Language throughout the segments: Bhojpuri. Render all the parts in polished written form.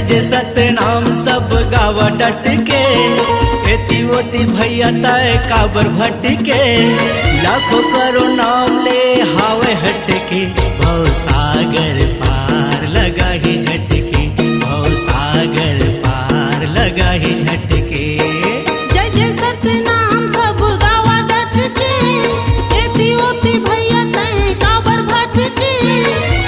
जय सतनाम सब गावा डट के, एती ओती भैया तय काबर भटके, लाखों करो नाम ले हावे हटके, भव सागर पार लगा ही झटके, भव सागर पार लगा ही झटके। जय जय सतनाम सब गावा डट के, एती ओती भैया तय काबर भटके,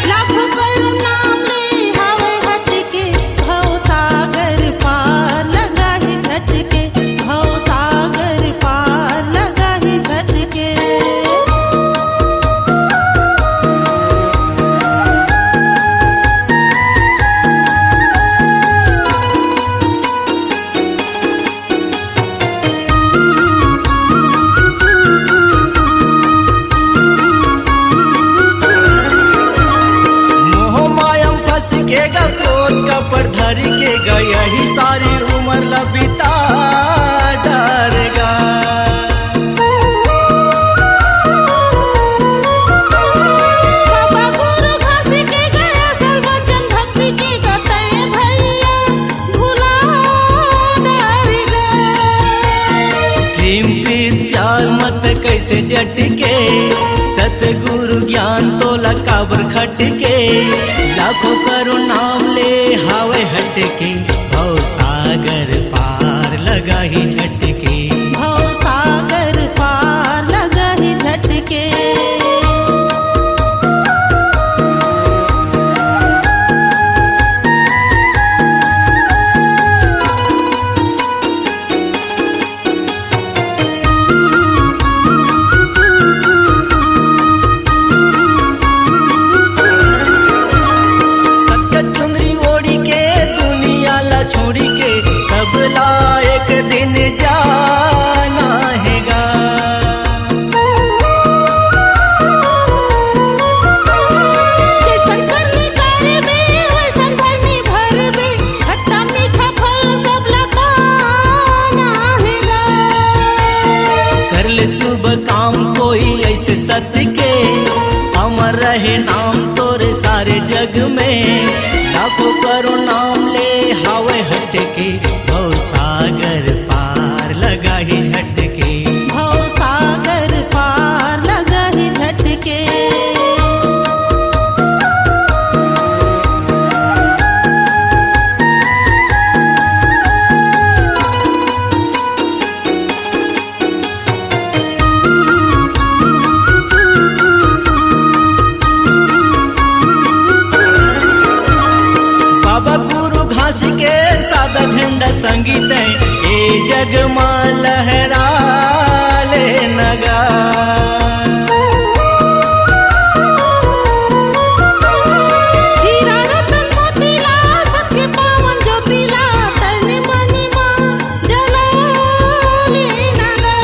लाखों करो नाम ले हावे हटके, भव सागर पार लगा ही झटके, भव सागर पार लगा ही झटके। मोह मायम फंस के गा क्रोध का पर धर के गया ही सारी उम्र लबिता डरगा। बाबा गुरु घास के गया सर्वजन भक्ति के गतय भैया भुला डरगा। प्रेम प्रीत प्यार मत कैसे जटके, सतगुरु ज्ञान तो लकाबर खटके, लाखों करो नाम ले हावे हटके, भव सागर पार लगा ही झटके। भव सागर पार लगा ही झटके। सत्य चुनरी ओढ़ी के दुनिया ला छोड़ी के, सब ला एक दिन जाना हैगा। जैसन करनी करबे वैसन भरनी भरबे, खट्टा मीठा फल सब लगाना हैगा। कर ले शुभ काम कोई ऐसे सत्य के, अमर रहे नाम तोरे सारे जग में, लाखों करो नाम ले हावे हटके, भव सागर पार लगा ही झटके। भव सागर पार लगा ही झटके। बाबा गुरु घास के सादा झंडा संगीत ए जग मां लहरा ले नगा। हीरा रतन मोतीला सत्य पावन ज्योतिला, तन मनि मां जलाले नगा।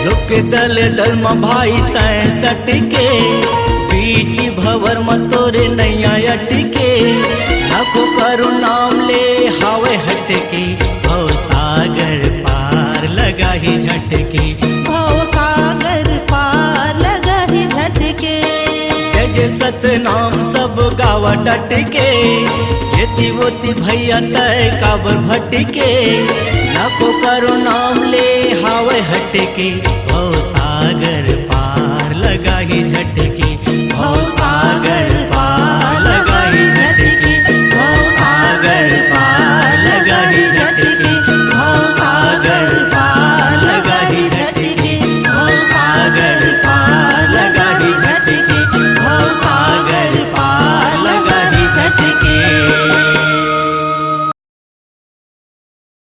लोक दल दल म भाई तय सटके, बीच भवर म तोरे नैया अटके, लाखों करो नाम ले हावे हटके, भव सागर पार लगा ही झटके। भव सागर पार लगा ही झटके। जय जय सतनाम सब गावा डटके, एती ओती भैया तय काबर भटके, लाखों करो नाम ले हावे हटके, भव सागर